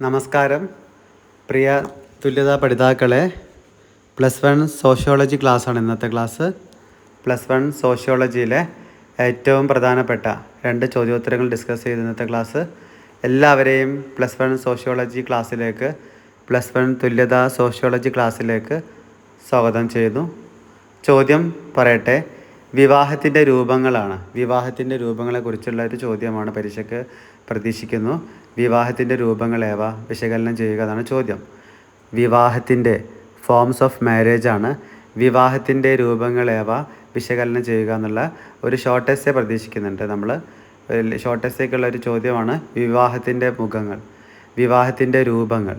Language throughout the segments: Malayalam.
നമസ്കാരം പ്രിയ തുല്യതാ പഠിതാക്കളെ. +1 സോഷ്യോളജി ക്ലാസ്സാണ് ഇന്നത്തെ ക്ലാസ്. +1 സോഷ്യോളജിയിലെ ഏറ്റവും പ്രധാനപ്പെട്ട 2 ചോദ്യോത്തരങ്ങൾ ഡിസ്കസ് ചെയ്ത് ഇന്നത്തെ ക്ലാസ്. എല്ലാവരെയും +1 സോഷ്യോളജി ക്ലാസ്സിലേക്ക്, +1 തുല്യതാ സോഷ്യോളജി ക്ലാസ്സിലേക്ക് സ്വാഗതം ചെയ്യുന്നു. ചോദ്യം പറയട്ടെ. വിവാഹത്തിൻ്റെ രൂപങ്ങളാണ്. വിവാഹത്തിൻ്റെ രൂപങ്ങളെക്കുറിച്ചുള്ള ഒരു ചോദ്യമാണ് പരീക്ഷയ്ക്ക് പ്രതീക്ഷിക്കുന്നു. വിവാഹത്തിൻ്റെ രൂപങ്ങളേവ വിശകലനം ചെയ്യുക എന്നാണ് ചോദ്യം. വിവാഹത്തിൻ്റെ ഫോംസ് ഓഫ് മാരേജ് ആണ്. വിവാഹത്തിൻ്റെ രൂപങ്ങളേവ വിശകലനം ചെയ്യുക എന്നുള്ള ഒരു ഷോർട്ട് എസ്സേ പ്രതീക്ഷിക്കുന്നുണ്ട്. നമ്മൾ ഷോർട്ട് എസ്സേക്കുള്ള ഒരു ചോദ്യമാണ് വിവാഹത്തിൻ്റെ മുഖങ്ങൾ, വിവാഹത്തിൻ്റെ രൂപങ്ങൾ,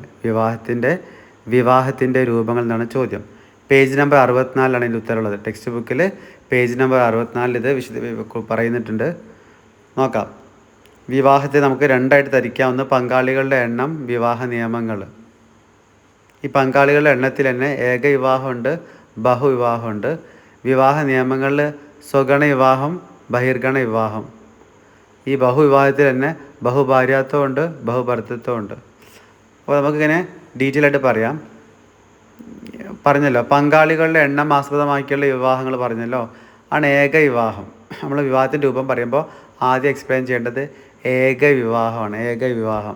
വിവാഹത്തിൻ്റെ രൂപങ്ങൾ എന്നാണ് ചോദ്യം. പേജ് നമ്പർ 64 ഇതിൻ്റെ ഉത്തരമുള്ളത്. ടെക്സ്റ്റ് ബുക്കിൽ പേജ് നമ്പർ 64 ഇത് പറയുന്നിട്ടുണ്ട്. നോക്കാം. വിവാഹത്തെ നമുക്ക് 2ആയിട്ട് തിരിക്കാം. ഒന്ന് പങ്കാളികളുടെ എണ്ണം, വിവാഹ നിയമങ്ങൾ. ഈ പങ്കാളികളുടെ എണ്ണത്തിൽ തന്നെ ഏകവിവാഹമുണ്ട്, ബഹുവിവാഹമുണ്ട്. വിവാഹ നിയമങ്ങളിൽ സ്വഗണ വിവാഹം, ബഹിർഗണ വിവാഹം. ഈ ബഹുവിവാഹത്തിൽ തന്നെ ബഹുഭാര്യാത്വമുണ്ട്, ബഹുഭർത്തൃത്വമുണ്ട്. അപ്പോൾ നമുക്കിങ്ങനെ ഡീറ്റെയിൽ ആയിട്ട് പറയാം. പറഞ്ഞല്ലോ, പങ്കാളികളുടെ എണ്ണം ആസ്പദമാക്കിയുള്ള വിവാഹങ്ങൾ പറഞ്ഞല്ലോ, ആണ് ഏകവിവാഹം. നമ്മൾ വിവാഹത്തിൻ്റെ രൂപം പറയുമ്പോൾ ആദ്യം എക്സ്പ്ലെയിൻ ചെയ്യേണ്ടത് ഏകവിവാഹമാണ്. ഏകവിവാഹം,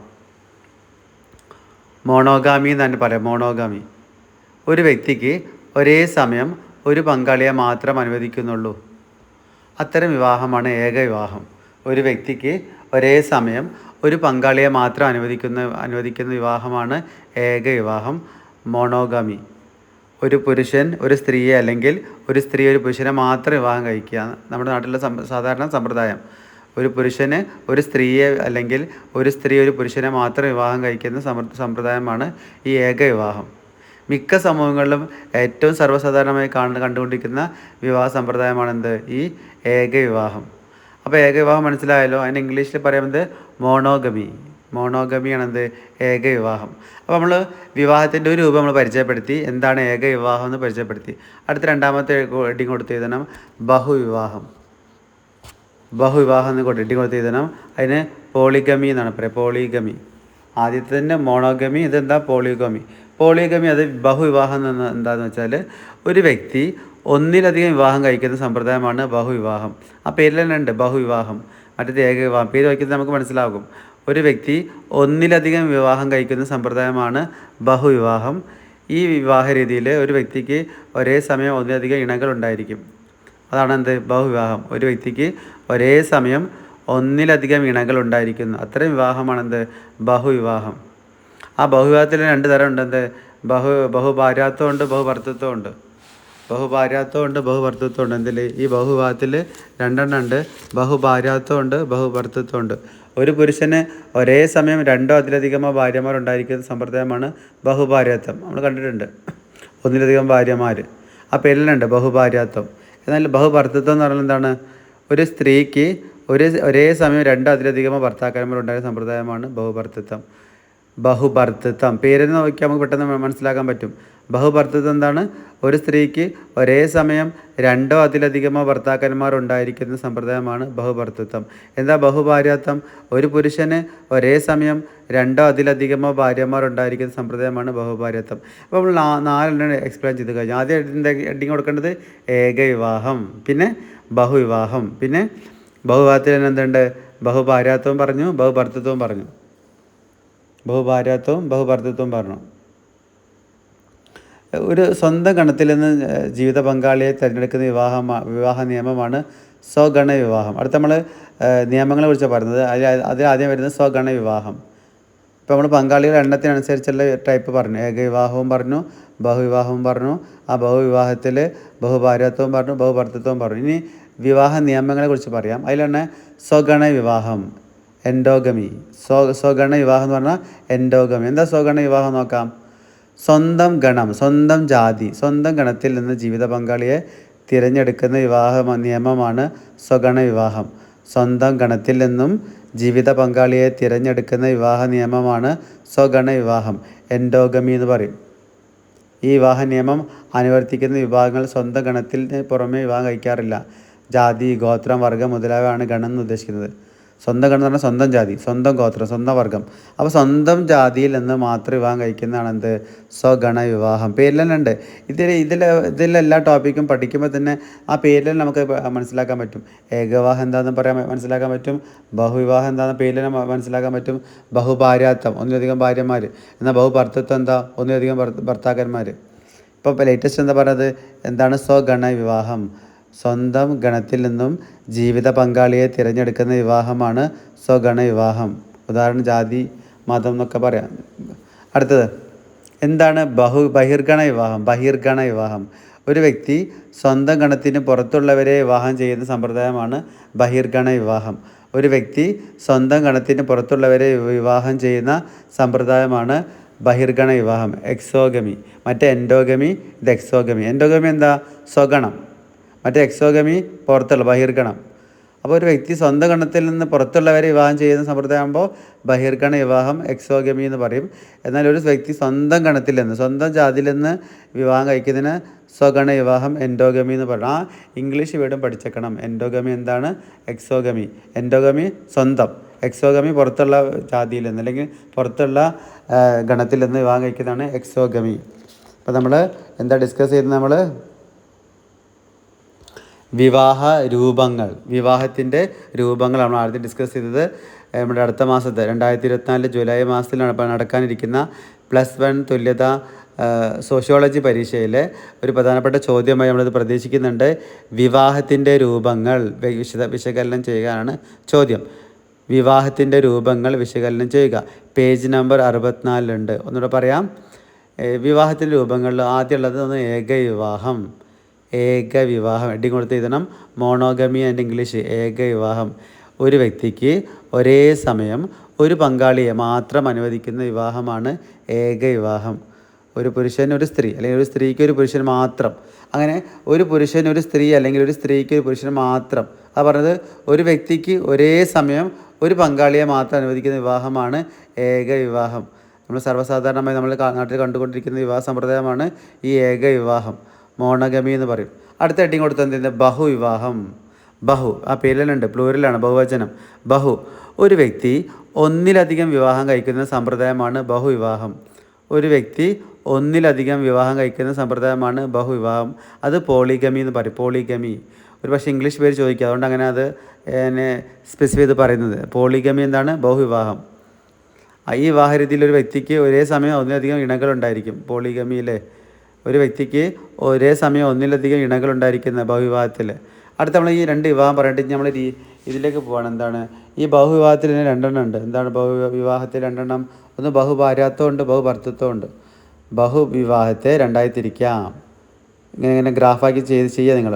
മോണോഗാമി എന്ന് തന്നെ പറയാം. മോണോഗാമി, ഒരു വ്യക്തിക്ക് ഒരേ സമയം ഒരു പങ്കാളിയെ മാത്രം അനുവദിക്കുന്നുള്ളൂ. അത്തരം വിവാഹമാണ് ഏകവിവാഹം. ഒരു വ്യക്തിക്ക് ഒരേ സമയം ഒരു പങ്കാളിയെ മാത്രം അനുവദിക്കുന്ന വിവാഹമാണ് ഏകവിവാഹം, മോണോഗാമി. ഒരു പുരുഷൻ ഒരു സ്ത്രീയെ, അല്ലെങ്കിൽ ഒരു സ്ത്രീ ഒരു പുരുഷനെ മാത്രം വിവാഹം കഴിക്കുക. നമ്മുടെ നാട്ടിലെ സാധാരണ സമ്പ്രദായം. ഒരു പുരുഷന് ഒരു സ്ത്രീയെ, അല്ലെങ്കിൽ ഒരു സ്ത്രീ ഒരു പുരുഷനെ മാത്രം വിവാഹം കഴിക്കുന്ന സമ്പ്രദായമാണ് ഈ ഏകവിവാഹം. മിക്ക സമൂഹങ്ങളിലും ഏറ്റവും സർവ്വസാധാരണമായി കണ്ടുകൊണ്ടിരിക്കുന്ന വിവാഹ സമ്പ്രദായമാണെന്ത്? ഈ ഏകവിവാഹം. അപ്പോൾ ഏകവിവാഹം മനസ്സിലായല്ലോ. അതിന് ഇംഗ്ലീഷിൽ പറയുന്നത് മോണോഗമി. മോണോഗമിയാണെന്ത്? ഏകവിവാഹം. അപ്പോൾ നമ്മൾ വിവാഹത്തിൻ്റെ ഒരു രൂപം നമ്മൾ പരിചയപ്പെടുത്തി. എന്താണ് ഏകവിവാഹം എന്ന് പരിചയപ്പെടുത്തി. അടുത്ത രണ്ടാമത്തെ ഹെഡിങ് കൊടുത്ത് എഴുതണം ബഹുവിവാഹം. ബഹുവിവാഹം എന്ന് ഹെഡിങ് കൊടുത്ത് എഴുതണം. അതിന് പോളിഗമി എന്നാണ് പറയുക. പോളിഗമി. ആദ്യത്തെ തന്നെ മോണോഗമി, ഇതെന്താ? പോളിഗമി. പോളിഗമി അത് ബഹുവിവാഹം എന്ന് എന്താണെന്ന് വെച്ചാൽ ഒരു വ്യക്തി ഒന്നിലധികം വിവാഹം കഴിക്കുന്ന സമ്പ്രദായമാണ് ബഹുവിവാഹം. ആ പേരിൽ തന്നെ ഉണ്ട് ബഹുവിവാഹം, മറ്റേത് ഏകവിവാഹം. പേര് വയ്ക്കുന്നത് നമുക്ക് മനസ്സിലാകും. ഒരു വ്യക്തി ഒന്നിലധികം വിവാഹം കഴിക്കുന്ന സമ്പ്രദായമാണ് ബഹുവിവാഹം. ഈ വിവാഹ രീതിയിൽ ഒരു വ്യക്തിക്ക് ഒരേ സമയം ഒന്നിലധികം ഇണകൾ ഉണ്ടായിരിക്കും. അതാണ് എന്ത്? ബഹുവിവാഹം. ഒരു വ്യക്തിക്ക് ഒരേ സമയം ഒന്നിലധികം ഇണകൾ ഉണ്ടായിരിക്കുന്നു. അത്തരം വിവാഹമാണെന്ത്? ബഹുവിവാഹം. ആ ബഹുവിവാഹത്തിൽ 2 തരം ഉണ്ട്. എന്ത്? ബഹുഭാര്യാത്വമുണ്ട്, ബഹുഭർത്തൃത്വമുണ്ട്. ബഹുഭാര്യാത്വമുണ്ട്, ബഹുഭർത്തൃത്വമുണ്ട്. എന്തിൽ? ഈ ബഹുവിവാഹത്തിൽ 2 ഉണ്ട്. ബഹുഭാര്യാത്വമുണ്ട്, ബഹുഭർത്തൃത്വമുണ്ട്. ഒരു പുരുഷന് ഒരേ സമയം 2ഓ അതിലധികമോ ഭാര്യമാർ ഉണ്ടായിരിക്കുന്ന സമ്പ്രദായമാണ് ബഹുഭാര്യാത്വം. നമ്മൾ കണ്ടിട്ടുണ്ട്, ഒന്നിലധികം ഭാര്യമാർ. ആ പേരിലുണ്ട് ബഹുഭാര്യാത്വം. എന്നാൽ ബഹുഭർത്തൃത്വം എന്ന് പറഞ്ഞാൽ എന്താണ്? ഒരു സ്ത്രീക്ക് ഒരേ സമയം 2ഓ അതിലധികമോ ഭർത്താക്കന്മാർ ഉണ്ടായിരുന്ന സമ്പ്രദായമാണ് ബഹുഭർത്തൃത്വം. പേരെന്ന് നോക്കിയാൽ നമുക്ക് പെട്ടെന്ന് മനസ്സിലാക്കാൻ പറ്റും. ബഹുഭർത്തൃത്വം എന്താണ്? ഒരു സ്ത്രീക്ക് ഒരേ സമയം 2ഓ അതിലധികമോ ഭർത്താക്കന്മാർ ഉണ്ടായിരിക്കുന്ന സമ്പ്രദായമാണ് ബഹുഭർത്തൃത്വം. എന്താ ബഹുഭാര്യാത്വം? ഒരു പുരുഷന് ഒരേ സമയം 2ഓ അതിലധികമോ ഭാര്യമാർ ഉണ്ടായിരിക്കുന്ന സമ്പ്രദായമാണ് ബഹുഭാര്യാത്വം. അപ്പോൾ നമ്മൾ 4 എക്സ്പ്ലെയിൻ ചെയ്ത് കഴിഞ്ഞു. ആദ്യം ഹെഡിങ് കൊടുക്കേണ്ടത് ഏകവിവാഹം, പിന്നെ ബഹുവിവാഹം, പിന്നെ ബഹുവിവാഹത്തിൽ തന്നെ എന്തുണ്ട്? ബഹുഭാര്യാത്വം പറഞ്ഞു, ബഹുഭർത്തൃത്വവും പറഞ്ഞു. ബഹുഭാര്യാത്വവും ബഹുഭർത്തൃത്വവും പറഞ്ഞു. ഒരു സ്വന്തം ഗണത്തിൽ നിന്ന് ജീവിത പങ്കാളിയെ തിരഞ്ഞെടുക്കുന്ന വിവാഹ നിയമമാണ് സ്വഗണ വിവാഹം. അടുത്ത നമ്മൾ നിയമങ്ങളെ കുറിച്ചാണ് പറയുന്നത്. അതിൽ ആദ്യം വരുന്നത് സ്വഗണ വിവാഹം. ഇപ്പോൾ നമ്മൾ പങ്കാളികളുടെ എണ്ണത്തിനനുസരിച്ചുള്ള ടൈപ്പ് പറഞ്ഞു. ഏകവിവാഹവും പറഞ്ഞു, ബഹുവിവാഹവും പറഞ്ഞു. ആ ബഹുവിവാഹത്തിൽ ബഹുഭാര്യാത്വവും പറഞ്ഞു, ബഹുഭർത്തൃത്വവും പറഞ്ഞു. ഇനി വിവാഹ നിയമങ്ങളെ കുറിച്ച് പറയാം. അതിലാണ് സ്വഗണ വിവാഹം, എൻഡോഗമി. സ്വഗണ വിവാഹം എന്ന് പറഞ്ഞാൽ എൻഡോഗമി. എന്താ സ്വഗണ വിവാഹം നോക്കാം. സ്വന്തം ഗണം, സ്വന്തം ജാതി, സ്വന്തം ഗണത്തിൽ നിന്ന് ജീവിത പങ്കാളിയെ തിരഞ്ഞെടുക്കുന്ന വിവാഹ നിയമമാണ് സ്വഗണ വിവാഹം. സ്വന്തം ഗണത്തിൽ നിന്നും ജീവിത പങ്കാളിയെ തിരഞ്ഞെടുക്കുന്ന വിവാഹ നിയമമാണ് സ്വഗണ വിവാഹം, എൻഡോഗമി എന്ന് പറയും. ഈ വിവാഹ നിയമം അനുവർത്തിക്കുന്ന വിഭാഗങ്ങൾ സ്വന്തം ഗണത്തിന് പുറമെ വിവാഹം കഴിക്കാറില്ല. ജാതി, ഗോത്രം, വർഗം മുതലായവയാണ് ഗണം എന്ന് ഉദ്ദേശിക്കുന്നത്. സ്വന്തം ഗണം എന്ന് പറഞ്ഞാൽ സ്വന്തം ജാതി, സ്വന്തം ഗോത്രം, സ്വന്തം വർഗം. അപ്പോൾ സ്വന്തം ജാതിയിൽ നിന്ന് മാത്രം വിവാഹം കഴിക്കുന്നതാണ് എന്ത്? സ്വഗണ വിവാഹം. പേരിൽ തന്നെ ഉണ്ട്. ഇതിലെല്ലാ ടോപ്പിക്കും പഠിക്കുമ്പോൾ തന്നെ ആ പേരിൽ തന്നെ നമുക്ക് മനസ്സിലാക്കാൻ പറ്റും. ഏകവിവാഹം എന്താണെന്ന് മനസ്സിലാക്കാൻ പറ്റും. ബഹുവിവാഹം എന്താണെന്ന് പേരിൽ തന്നെ മനസ്സിലാക്കാൻ പറ്റും. ബഹുഭാര്യാത്വം, ഒന്നിലധികം ഭാര്യമാർ. എന്നാൽ ബഹുഭർത്തൃത്വം എന്താ? ഒന്നിലധികം ഭർത്താക്കന്മാർ. ഇപ്പോൾ ലേറ്റസ്റ്റ് എന്താ പറയുന്നത്? എന്താണ് സ്വഗണ വിവാഹം? സ്വന്തം ഗണത്തിൽ നിന്നും ജീവിത പങ്കാളിയെ തിരഞ്ഞെടുക്കുന്ന വിവാഹമാണ് സ്വഗണ വിവാഹം. ഉദാഹരണം ജാതി, മതം എന്നൊക്കെ പറയാം. അടുത്തത് എന്താണ് ബഹിർഗണ വിവാഹം? ബഹിർഗണ വിവാഹം ഒരു വ്യക്തി സ്വന്തം ഗണത്തിന് പുറത്തുള്ളവരെ വിവാഹം ചെയ്യുന്ന സമ്പ്രദായമാണ് ബഹിർഗണ വിവാഹം. ഒരു വ്യക്തി സ്വന്തം ഗണത്തിന് പുറത്തുള്ളവരെ വിവാഹം ചെയ്യുന്ന സമ്പ്രദായമാണ് ബഹിർഗണ വിവാഹം. എക്സോഗമി. മറ്റേ എൻഡോഗമി, ഇത് എക്സോഗമി. എൻഡോഗമി എന്താ? സ്വഗണം. മറ്റേ എക്സോഗമി പുറത്തുള്ള ബഹിർഗണം. അപ്പോൾ ഒരു വ്യക്തി സ്വന്തം ഗണത്തിൽ നിന്ന് പുറത്തുള്ളവരെ വിവാഹം ചെയ്യുന്ന സമ്പ്രദായമാകുമ്പോൾ ബഹിർഗണ വിവാഹം, എക്സോഗമി എന്ന് പറയും. എന്നാൽ ഒരു വ്യക്തി സ്വന്തം ഗണത്തിൽ നിന്ന്, സ്വന്തം ജാതിയിൽ നിന്ന് വിവാഹം കഴിക്കുന്നതിന് സ്വഗണ വിവാഹം, എൻഡോഗമി എന്ന് പറയും. ആ ഇംഗ്ലീഷ് വേർഡും പഠിച്ചേക്കണം. എൻഡോഗമി എന്താണ്? എക്സോഗമി. എൻഡോഗമി സ്വന്തം, എക്സോഗമി പുറത്തുള്ള ജാതിയിൽ നിന്ന് അല്ലെങ്കിൽ പുറത്തുള്ള ഗണത്തിൽ നിന്ന് വിവാഹം കഴിക്കുന്നതാണ് എക്സോഗമി. അപ്പോൾ നമ്മൾ എന്താ ഡിസ്കസ് ചെയ്യുന്നത്? നമ്മൾ വിവാഹ രൂപങ്ങൾ, വിവാഹത്തിൻ്റെ രൂപങ്ങൾ നമ്മൾ ആദ്യം ഡിസ്കസ് ചെയ്തത്. നമ്മുടെ അടുത്ത മാസത്തെ 2024 ജൂലൈ മാസത്തിലാണ് നടക്കാനിരിക്കുന്ന +1 തുല്യത സോഷ്യോളജി പരീക്ഷയിലെ ഒരു പ്രധാനപ്പെട്ട ചോദ്യമായി നമ്മളിത് പ്രതീക്ഷിക്കുന്നുണ്ട്. വിവാഹത്തിൻ്റെ രൂപങ്ങൾ വിശകലനം ചെയ്യുകയാണ് ചോദ്യം. വിവാഹത്തിൻ്റെ രൂപങ്ങൾ വിശകലനം ചെയ്യുക. പേജ് നമ്പർ 64 ഒന്നുകൂടെ പറയാം. വിവാഹത്തിൻ്റെ രൂപങ്ങളിൽ ആദ്യമുള്ളത് ഒന്ന് ഏകവിവാഹം. ഏകവിവാഹം ഹെഡിങ് കൊടുത്ത് എഴുതണം. Monogamy and English. ഏകവിവാഹം ഒരു വ്യക്തിക്ക് ഒരേ സമയം ഒരു പങ്കാളിയെ മാത്രം അനുവദിക്കുന്ന വിവാഹമാണ് ഏകവിവാഹം. ഒരു പുരുഷൻ ഒരു സ്ത്രീ, അല്ലെങ്കിൽ ഒരു സ്ത്രീക്ക് ഒരു പുരുഷൻ മാത്രം. അങ്ങനെ ഒരു പുരുഷൻ ഒരു സ്ത്രീ, അല്ലെങ്കിൽ ഒരു സ്ത്രീക്ക് ഒരു പുരുഷൻ മാത്രം. ആ പറഞ്ഞത് ഒരു വ്യക്തിക്ക് ഒരേ സമയം ഒരു പങ്കാളിയെ മാത്രം അനുവദിക്കുന്ന വിവാഹമാണ് ഏകവിവാഹം. നമ്മൾ സർവ്വസാധാരണമായി നമ്മൾ നാട്ടിൽ കണ്ടുകൊണ്ടിരിക്കുന്ന വിവാഹ സമ്പ്രദായമാണ് ഈ ഏകവിവാഹം. മോണോഗമി എന്ന് പറയും. അടുത്ത ഹെഡിങ് കൊടുത്ത് എന്ത്? ബഹുവിവാഹം. ബഹു ആ പേരിലുണ്ട്, പ്ലൂരലാണ്, ബഹുവചനം. ബഹു ഒരു വ്യക്തി ഒന്നിലധികം വിവാഹം കഴിക്കുന്ന സമ്പ്രദായമാണ് ബഹുവിവാഹം. ഒരു വ്യക്തി ഒന്നിലധികം വിവാഹം കഴിക്കുന്ന സമ്പ്രദായമാണ് ബഹുവിവാഹം. അത് പോളിഗമി എന്ന് പറയും. പോളിഗമി ഒരു പക്ഷേ ഇംഗ്ലീഷ് പേര് ചോദിക്കുക, അതുകൊണ്ട് അങ്ങനെ അത് സ്പെസിഫൈ ചെയ്ത് പറയുന്നത്. പോളിഗമി എന്താണ്? ബഹുവിവാഹം. ഈ വിവാഹ രീതിയിൽ ഒരു വ്യക്തിക്ക് ഒരേ സമയം ഒന്നിലധികം ഇണകളുണ്ടായിരിക്കും. പോളിഗമിയിലെ ഒരു വ്യക്തിക്ക് ഒരേ സമയം ഒന്നിലധികം ഇണകളുണ്ടായിരിക്കുന്ന ബഹുവിവാഹത്തിൽ. അടുത്ത നമ്മൾ ഈ 2 വിവാഹം പറഞ്ഞിട്ട് നമ്മൾ ഇതിലേക്ക് പോവാണ്. എന്താണ് ഈ ബഹുവിവാഹത്തിൽ തന്നെ 2 ഉണ്ട്. എന്താണ് ബഹുവിവാഹത്തിൽ 2? ഒന്ന് ബഹുഭാര്യാത്വം ഉണ്ട്, ബഹുഭർത്തൃത്വം ഉണ്ട്. ബഹുവിവാഹത്തെ 2ആയി തിരിക്കാം. ഇങ്ങനെ ഗ്രാഫാക്കി ചെയ്യുക നിങ്ങൾ.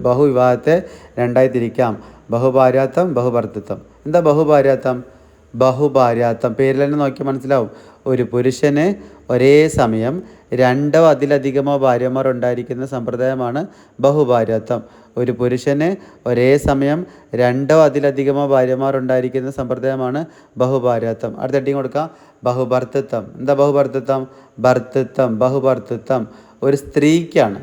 ബഹുവിവാഹത്തെ 2ആയി തിരിക്കാം. ബഹുഭാര്യാത്വം, ബഹുഭർത്തൃത്വം. എന്താ ബഹുഭാര്യാത്വം? ബഹുഭാര്യാത്വം പേരിൽ തന്നെ നോക്കിയാൽ മനസ്സിലാവും. ഒരു പുരുഷന് ഒരേ സമയം 2 അതിലധികമോ ഭാര്യമാർ ഉണ്ടായിരിക്കുന്ന സമ്പ്രദായമാണ് ബഹുഭാര്യാത്വം. ഒരു പുരുഷന് ഒരേ സമയം 2 അതിലധികമോ ഭാര്യമാർ ഉണ്ടായിരിക്കുന്ന സമ്പ്രദായമാണ് ബഹുഭാര്യാത്വം. അടുത്ത ഹെഡിങ് കൊടുക്കാം. ബഹുഭർത്തൃത്വം. എന്താ ബഹുഭർത്തൃത്വം? ഭർത്തൃത്വം, ബഹുഭർത്തൃത്വം ഒരു സ്ത്രീക്കാണ്.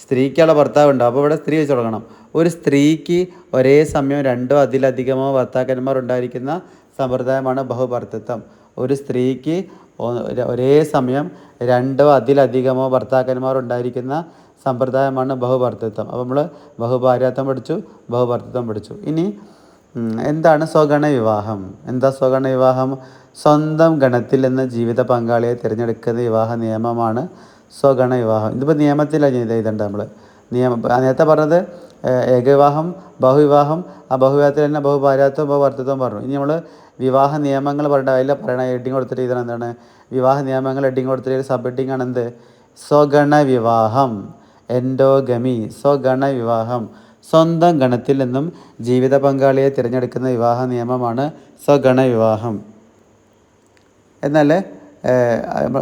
സ്ത്രീക്കുള്ള ഭർത്താവ് ഉണ്ടാവും. അപ്പോൾ ഇവിടെ സ്ത്രീ വെച്ച് തുടങ്ങണം. ഒരു സ്ത്രീക്ക് ഒരേ സമയം 2 അതിലധികമോ ഭർത്താക്കന്മാർ ഉണ്ടായിരിക്കുന്ന സമ്പ്രദായമാണ് ബഹുഭർത്തൃത്വം. ഒരു സ്ത്രീക്ക് ഒരേ സമയം 2 അതിലധികമോ ഭർത്താക്കന്മാർ ഉണ്ടായിരിക്കുന്ന സമ്പ്രദായമാണ് ബഹുഭർത്തൃത്വം. അപ്പോൾ നമ്മൾ ബഹുഭാര്യാത്വം പഠിച്ചു, ബഹുഭർത്തൃത്വം പഠിച്ചു. ഇനി എന്താണ് സ്വഗണ വിവാഹം? എന്താ സ്വഗണ വിവാഹം? സ്വന്തം ഗണത്തിൽ നിന്ന് ജീവിത പങ്കാളിയെ തിരഞ്ഞെടുക്കുന്ന വിവാഹ നിയമമാണ് സ്വഗണ വിവാഹം. ഇതിപ്പോൾ നിയമത്തിലാണ് എഴുതേണ്ടത്. നമ്മൾ നേരത്തെ പറഞ്ഞത് ഏകവിവാഹം, ബഹുവിവാഹം. ആ ബഹുവിവാഹത്തിൽ തന്നെ ബഹുഭാര്യാത്വം, ബഹുഭർത്തൃത്വം പറഞ്ഞു. ഇനി നമ്മൾ വിവാഹ നിയമങ്ങൾ പറഞ്ഞിട്ട് അതിൽ പറയണ ഹെഡിങ് കൊടുത്തിട്ട് ഇതാണ് എന്താണ് വിവാഹ നിയമങ്ങൾ ഹെഡിങ് കൊടുത്തിട്ട് സബ് ഹെഡിങ് ആണ് എന്ത്? സ്വഗണ വിവാഹം, എൻഡോഗമി. സ്വഗണ വിവാഹം സ്വന്തം ഗണത്തിൽ നിന്നും ജീവിത പങ്കാളിയെ തിരഞ്ഞെടുക്കുന്ന വിവാഹ നിയമമാണ് സ്വഗണ വിവാഹം. എന്നാൽ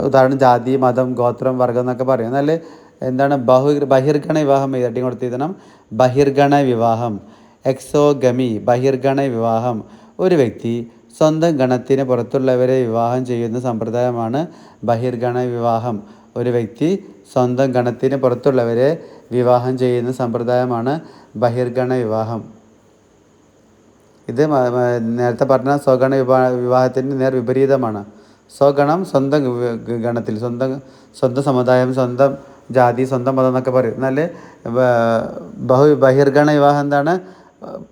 ഉദാഹരണം ജാതി, മതം, ഗോത്രം, വർഗം എന്നൊക്കെ പറയും. എന്നാൽ എന്താണ് ബഹിർഗണ വിവാഹം ഹെഡിങ് കൊടുത്തിരുന്നണം. ബഹിർഗണ വിവാഹം, എക്സോഗമി. ബഹിർഗണ വിവാഹം ഒരു വ്യക്തി സ്വന്തം ഗണത്തിന് പുറത്തുള്ളവരെ വിവാഹം ചെയ്യുന്ന സമ്പ്രദായമാണ് ബഹിർഗണ വിവാഹം. ഒരു വ്യക്തി സ്വന്തം ഗണത്തിന് പുറത്തുള്ളവരെ വിവാഹം ചെയ്യുന്ന സമ്പ്രദായമാണ് ബഹിർഗണ വിവാഹം. ഇത് നേരത്തെ പറഞ്ഞ സ്വഗണ വിവാഹത്തിൻ്റെ നേർ വിപരീതമാണ്. സ്വഗണം സ്വന്തം ഗണത്തിൽ, സ്വന്തം സമുദായം, സ്വന്തം ജാതി, സ്വന്തം മതം എന്നൊക്കെ പറയും. എന്നാൽ ബഹിർഗണ വിവാഹം എന്താണ്?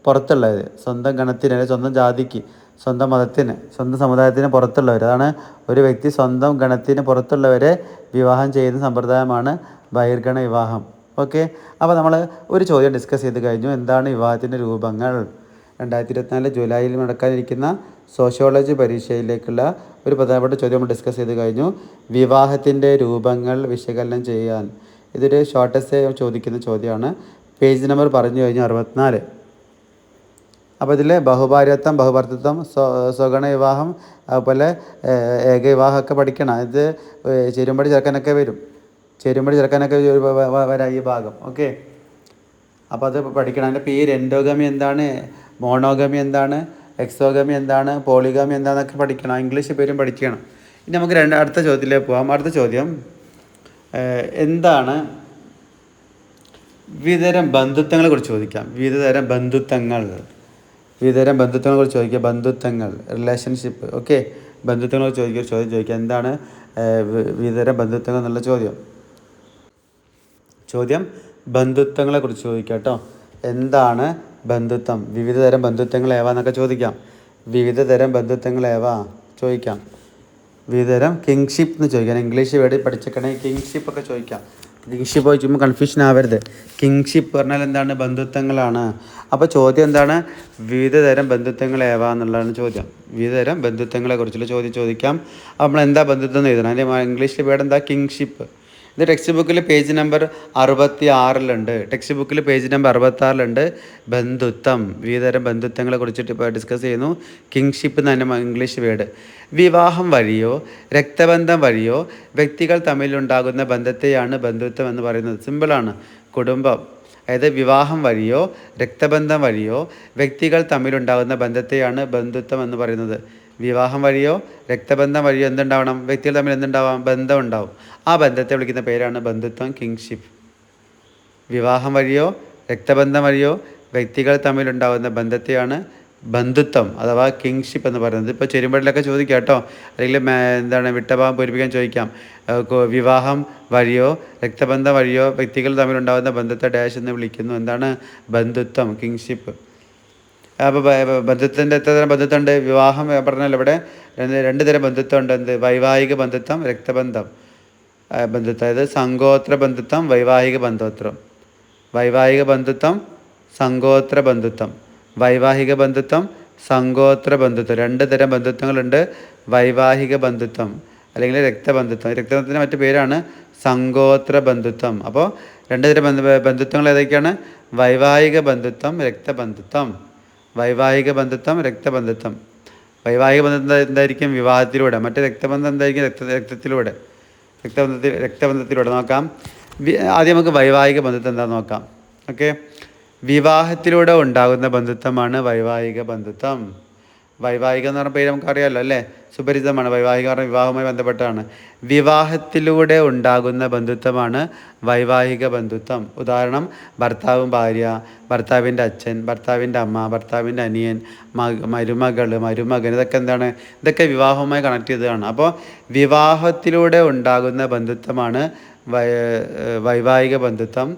പുറത്തുള്ളത്, സ്വന്തം ഗണത്തിന്, സ്വന്തം ജാതിക്ക്, സ്വന്തം മതത്തിന്, സ്വന്തം സമുദായത്തിന് പുറത്തുള്ളവർ. അതാണ് ഒരു വ്യക്തി സ്വന്തം ഗണത്തിന് പുറത്തുള്ളവരെ വിവാഹം ചെയ്യുന്ന സമ്പ്രദായമാണ് ബഹിർഗണ വിവാഹം. ഓക്കെ, അപ്പോൾ നമ്മൾ ഒരു ചോദ്യം ഡിസ്കസ് ചെയ്ത് കഴിഞ്ഞു. എന്താണ് വിവാഹത്തിൻ്റെ രൂപങ്ങൾ? 2024 ജൂലൈയിൽ നടക്കാനിരിക്കുന്ന സോഷ്യോളജി പരീക്ഷയിലേക്കുള്ള ഒരു പ്രധാനപ്പെട്ട ചോദ്യം നമ്മൾ ഡിസ്കസ് ചെയ്ത് കഴിഞ്ഞു. വിവാഹത്തിൻ്റെ രൂപങ്ങൾ വിശകലനം ചെയ്യാൻ. ഇതൊരു ഷോർട്ടസ്റ്റ് ചോദിക്കുന്ന ചോദ്യമാണ്. പേജ് നമ്പർ പറഞ്ഞു കഴിഞ്ഞു 64. അപ്പോൾ ഇതിൽ ബഹുഭാര്യത്വം, ബഹുഭർത്തൃത്വം, സ്വഗണ വിവാഹം, അതുപോലെ ഏകവിവാഹമൊക്കെ പഠിക്കണം. ഇത് ചേരുമ്പടി ചേർക്കാനൊക്കെ വരും. ചേരുമ്പടി ചേർക്കാനൊക്കെ വരാം ഈ ഭാഗം. ഓക്കെ, അപ്പോൾ അത് പഠിക്കണം. അതിൻ്റെ പേര് എൻഡോഗമി എന്താണ്, മോണോഗമി എന്താണ്, എക്സോഗമി എന്താണ്, പോളിഗമി എന്താണെന്നൊക്കെ പഠിക്കണം. ഇംഗ്ലീഷ് പേരും പഠിക്കണം. ഇനി നമുക്ക് അടുത്ത ചോദ്യത്തിലേക്ക് പോകാം. അടുത്ത ചോദ്യം എന്താണ്? വിവിധതരം ബന്ധുത്വങ്ങളെ കുറിച്ച് ചോദിക്കാം. വിവിധതരം ബന്ധുത്വങ്ങളെ കുറിച്ച് ചോദിക്കുക. ബന്ധുത്വങ്ങൾ, റിലേഷൻഷിപ്പ്. ഓക്കെ, ബന്ധുത്വങ്ങളെ ചോദിക്കുക. എന്താണ് വിവിധതരം ബന്ധുത്വങ്ങൾ എന്നുള്ള ചോദ്യം ബന്ധുത്വങ്ങളെ കുറിച്ച് ചോദിക്കുക കേട്ടോ. എന്താണ് ബന്ധുത്വം? വിവിധതരം ബന്ധുത്വങ്ങൾ ഏവാന്നൊക്കെ ചോദിക്കാം. വിവിധതരം ബന്ധുത്വങ്ങൾ ഏവാ ചോദിക്കാം. വിവിധതരം കിങ്ഷിപ്പ് എന്ന് ചോദിക്കാം. ഇംഗ്ലീഷ് വേർഡ് പഠിച്ചേക്കണമെങ്കിൽ കിങ്ഷിപ്പ് ഒക്കെ ചോദിക്കാം. കിങ്ഷിപ്പ് ചോദിക്കുമ്പോൾ കൺഫ്യൂഷൻ ആവരുത്. കിങ്ഷിപ്പ് പറഞ്ഞാൽ എന്താണ്? ബന്ധുത്വങ്ങളാണ്. അപ്പോൾ ചോദ്യം എന്താണ്? വിവിധതരം ബന്ധുത്വങ്ങൾ ഏവാ എന്നുള്ളതാണ് ചോദ്യം. വിവിധതരം ബന്ധുത്വങ്ങളെ കുറിച്ചുള്ള ചോദ്യം ചോദിക്കാം. അപ്പോൾ നമ്മൾ എന്താ ബന്ധുത്വം എന്ന് എഴുതണം. അതിൻ്റെ ഇംഗ്ലീഷിൽ വേർഡ് എന്താ? കിങ്ഷിപ്പ്. ഇത് ടെക്സ്റ്റ് ബുക്കിൽ പേജ് നമ്പർ 66 ടെക്സ്റ്റ് ബുക്കിൽ പേജ് നമ്പർ 66 ബന്ധുത്വം, വിവിധതരം ബന്ധുത്വങ്ങളെ കുറിച്ചിട്ട് ഇപ്പോൾ ഡിസ്കസ് ചെയ്യുന്നു. കിങ്ഷിപ്പ് എന്ന് തന്നെ ഇംഗ്ലീഷ് വേർഡ്. വിവാഹം വഴിയോ രക്തബന്ധം വഴിയോ വ്യക്തികൾ തമ്മിലുണ്ടാകുന്ന ബന്ധത്തെയാണ് ബന്ധുത്വം എന്ന് പറയുന്നത്. സിമ്പിളാണ്. കുടുംബം, അതായത് വിവാഹം വഴിയോ രക്തബന്ധം വഴിയോ വ്യക്തികൾ തമ്മിലുണ്ടാകുന്ന ബന്ധത്തെയാണ് ബന്ധുത്വം എന്ന് പറയുന്നത്. വിവാഹം വഴിയോ രക്തബന്ധം വഴിയോ എന്തുണ്ടാവണം? വ്യക്തികൾ തമ്മിൽ എന്തുണ്ടാവാം? ബന്ധം ഉണ്ടാവും. ആ ബന്ധത്തെ വിളിക്കുന്ന പേരാണ് ബന്ധുത്വം, കിങ്ഷിപ്പ്. വിവാഹം വഴിയോ രക്തബന്ധം വഴിയോ വ്യക്തികൾ തമ്മിലുണ്ടാകുന്ന ബന്ധത്തെയാണ് ബന്ധുത്വം അഥവാ കിങ്ഷിപ്പ് എന്ന് പറയുന്നത്. ഇപ്പോൾ ചെരുമ്പടിലൊക്കെ ചോദിക്കാം കേട്ടോ, അല്ലെങ്കിൽ എന്താണ് വിട്ടഭാവം പൂരിപ്പിക്കാൻ ചോദിക്കാം. വിവാഹം വഴിയോ രക്തബന്ധം വഴിയോ വ്യക്തികൾ തമ്മിലുണ്ടാകുന്ന ബന്ധത്തെ ഡാഷ് എന്ന് വിളിക്കുന്നു. എന്താണ്? ബന്ധുത്വം, കിങ്ഷിപ്പ്. അപ്പോൾ ബന്ധുത്വത്തിൻ്റെ എത്ര തരം ബന്ധുത്വമുണ്ട്? വിവാഹം പറഞ്ഞാൽ ഇവിടെ 2 തരം ബന്ധുത്വമുണ്ട്. എന്ത്? വൈവാഹിക ബന്ധുത്വം, രക്തബന്ധം ബന്ധുത്വം. അതായത് സങ്കോത്ര ബന്ധുത്വം, വൈവാഹിക ബന്ധുത്വം. വൈവാഹിക ബന്ധുത്വം, സങ്കോത്ര ബന്ധുത്വം. വൈവാഹിക ബന്ധുത്വം, സങ്കോത്ര ബന്ധുത്വം. 2 തരം ബന്ധുത്വങ്ങളുണ്ട്. വൈവാഹിക ബന്ധുത്വം അല്ലെങ്കിൽ രക്തബന്ധുത്വം. രക്തബന്ധത്തിൻ്റെ മറ്റു പേരാണ് സങ്കോത്ര ബന്ധുത്വം. അപ്പോൾ 2 തരം ബന്ധുത്വങ്ങൾ ഏതൊക്കെയാണ്? വൈവാഹിക ബന്ധുത്വം, രക്തബന്ധുത്വം. വൈവാഹിക ബന്ധുത്വം, രക്തബന്ധുത്വം. വൈവാഹിക ബന്ധം എന്തായിരിക്കും? വിവാഹത്തിലൂടെ. മറ്റേ രക്തബന്ധം എന്തായിരിക്കും? രക്തത്തിലൂടെ. രക്തബന്ധത്തിലൂടെ നോക്കാം. ആദ്യം നമുക്ക് വൈവാഹിക ബന്ധുത്വം എന്താണെന്ന് നോക്കാം. ഓക്കെ, വിവാഹത്തിലൂടെ ഉണ്ടാകുന്ന ബന്ധുത്വമാണ് വൈവാഹിക ബന്ധുത്വം. വൈവാഹികം എന്ന് പറഞ്ഞ പേര് നമുക്കറിയാമല്ലോ അല്ലേ, സുപരിചിതമാണ്. വൈവാഹികം പറഞ്ഞാൽ വിവാഹവുമായി ബന്ധപ്പെട്ടാണ്. വിവാഹത്തിലൂടെ ഉണ്ടാകുന്ന ബന്ധുത്വമാണ് വൈവാഹിക ബന്ധുത്വം. ഉദാഹരണം: ഭർത്താവും ഭാര്യ, ഭർത്താവിൻ്റെ അച്ഛൻ, ഭർത്താവിൻ്റെ അമ്മ, ഭർത്താവിൻ്റെ അനിയൻ, മരുമകൾ, മരുമകൻ. ഇതൊക്കെ എന്താണ്? ഇതൊക്കെ വിവാഹവുമായി കണക്ട് ചെയ്തതാണ്. അപ്പോൾ വിവാഹത്തിലൂടെ ഉണ്ടാകുന്ന ബന്ധുത്വമാണ് വൈവാഹിക ബന്ധുത്വം.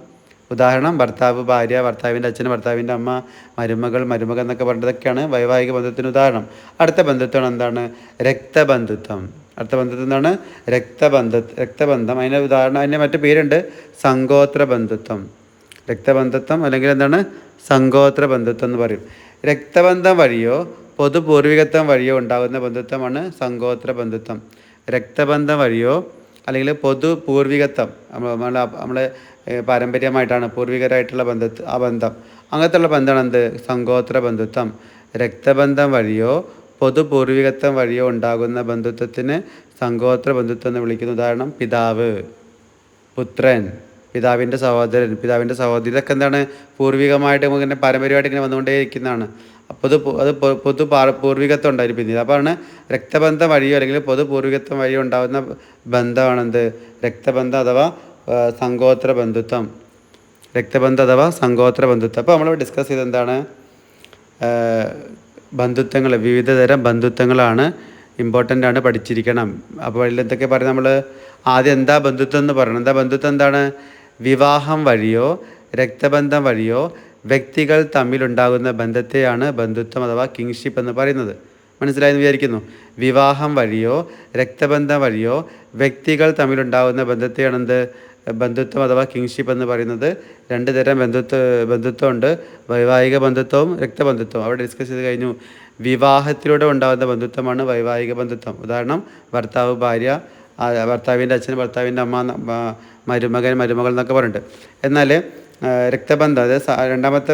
ഉദാഹരണം: ഭർത്താവ്, ഭാര്യ, ഭർത്താവിൻ്റെ അച്ഛൻ, ഭർത്താവിൻ്റെ അമ്മ, മരുമകൾ, മരുമകൻ എന്നൊക്കെ പറഞ്ഞതൊക്കെയാണ് വൈവാഹിക ബന്ധത്തിന് ഉദാഹരണം. അടുത്ത ബന്ധുത്വം എന്താണ്? രക്തബന്ധുത്വം. അടുത്ത ബന്ധുത്വം എന്താണ്? രക്തബന്ധം. അതിൻ്റെ ഉദാഹരണം, അതിൻ്റെ മറ്റു പേരുണ്ട്, സങ്കോത്ര ബന്ധുത്വം. രക്തബന്ധത്വം അല്ലെങ്കിൽ എന്താണ്? സങ്കോത്ര ബന്ധുത്വം എന്ന് പറയും. രക്തബന്ധം വഴിയോ പൊതുപൂർവികത്വം വഴിയോ ഉണ്ടാകുന്ന ബന്ധുത്വമാണ് സങ്കോത്ര ബന്ധുത്വം. രക്തബന്ധം വഴിയോ അല്ലെങ്കിൽ പൊതുപൂർവികത്വം, നമ്മളെ പാരമ്പര്യമായിട്ടാണ് പൂർവികരായിട്ടുള്ള ആ ബന്ധം, അങ്ങനത്തെയുള്ള ബന്ധമാണ് എന്ത്? സങ്കോത്ര ബന്ധുത്വം. രക്തബന്ധം വഴിയോ പൊതുപൂർവികത്വം വഴിയോ ഉണ്ടാകുന്ന ബന്ധുത്വത്തിന് സങ്കോത്ര ബന്ധുത്വം എന്ന് വിളിക്കുന്നു. ഉദാഹരണം: പിതാവ്, പുത്രൻ, പിതാവിൻ്റെ സഹോദരൻ, പിതാവിൻ്റെ സഹോദരി. ഇതൊക്കെ എന്താണ്? പൂർവികമായിട്ട് ഇങ്ങനെ പാരമ്പര്യമായിട്ട് ഇങ്ങനെ വന്നുകൊണ്ടേയിരിക്കുന്നതാണ്. അപ്പോൾ അത് പൂർവികത്വം ഉണ്ടായിരിക്കും. അപ്പോഴാണ് രക്തബന്ധം വഴിയോ അല്ലെങ്കിൽ പൊതുപൂർവികത്വം വഴിയോ ഉണ്ടാകുന്ന ബന്ധമാണെന്ത്? രക്തബന്ധം അഥവാ സങ്കോത്ര ബന്ധുത്വം. രക്തബന്ധം അഥവാ സങ്കോത്ര ബന്ധുത്വം. അപ്പോൾ നമ്മൾ ഡിസ്കസ് ചെയ്ത് എന്താണ്? ബന്ധുത്വങ്ങൾ, വിവിധ തരം ബന്ധുത്വങ്ങളാണ് ഇമ്പോർട്ടൻ്റ് ആണ്, പഠിച്ചിരിക്കണം. അപ്പോൾ അതിൽ എന്തൊക്കെ പറയും നമ്മൾ? ആദ്യം എന്താ ബന്ധുത്വം എന്ന് പറയണം. എന്താ ബന്ധുത്വം? എന്താണ്? വിവാഹം വഴിയോ രക്തബന്ധം വഴിയോ വ്യക്തികൾ തമ്മിലുണ്ടാകുന്ന ബന്ധത്തെയാണ് ബന്ധുത്വം അഥവാ കിങ്ഷിപ്പ് എന്ന് പറയുന്നത്. മനസ്സിലായെന്ന് വിചാരിക്കുന്നു. വിവാഹം വഴിയോ രക്തബന്ധം വഴിയോ വ്യക്തികൾ തമ്മിലുണ്ടാകുന്ന ബന്ധത്തെയാണ് എന്ത്? ബന്ധുത്വം അഥവാ കിങ്ഷിപ്പ് എന്ന് പറയുന്നത്. രണ്ട് തരം ബന്ധുത്വമുണ്ട്. വൈവാഹിക ബന്ധുത്വവും രക്തബന്ധുത്വവും അവിടെ ഡിസ്കസ് ചെയ്ത് കഴിഞ്ഞു. വിവാഹത്തിലൂടെ ഉണ്ടാകുന്ന ബന്ധുത്വമാണ് വൈവാഹിക ബന്ധുത്വം. ഉദാഹരണം ഭർത്താവ് ഭാര്യ, ഭർത്താവിൻ്റെ അച്ഛൻ ഭർത്താവിൻ്റെ അമ്മ, മരുമകൻ മരുമകൾ എന്നൊക്കെ പറഞ്ഞിട്ട്. എന്നാൽ രക്തബന്ധം, അതായത് രണ്ടാമത്തെ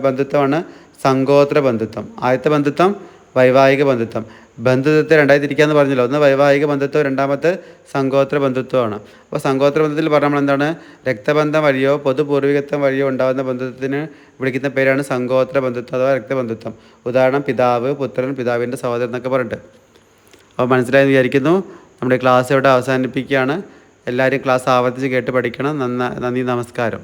ബന്ധുത്വമാണ് സങ്കോത്ര ബന്ധുത്വം. ആദ്യത്തെ ബന്ധുത്വം വൈവാഹിക ബന്ധുത്വം. ബന്ധുത്വത്തെ രണ്ടായി തിരിക്കാമെന്ന് പറഞ്ഞല്ലോ. ഒന്ന് വൈവാഹിക ബന്ധുത്വം, രണ്ടാമത്തെ സങ്കോത്ര ബന്ധുത്വമാണ്. അപ്പോൾ സങ്കോത്ര ബന്ധത്തിൽ പറഞ്ഞാൽ നമ്മൾ എന്താണ്? രക്തബന്ധം വഴിയോ പൊതുപൂർവികത്വം വഴിയോ ഉണ്ടാകുന്ന ബന്ധത്തിന് വിളിക്കുന്ന പേരാണ് സങ്കോത്ര ബന്ധുത്വം അഥവാ രക്തബന്ധുത്വം. ഉദാഹരണം പിതാവ് പുത്രൻ, പിതാവിൻ്റെ സഹോദരൻ എന്നൊക്കെ പറഞ്ഞിട്ട്. അപ്പോൾ മനസ്സിലായെന്ന് വിചാരിക്കുന്നു. നമ്മുടെ ക്ലാസ് ഇവിടെ അവസാനിപ്പിക്കുകയാണ്. എല്ലാവരും ക്ലാസ് ആവർത്തിച്ച് കേട്ട് പഠിക്കണം. നന്ദി, നമസ്കാരം.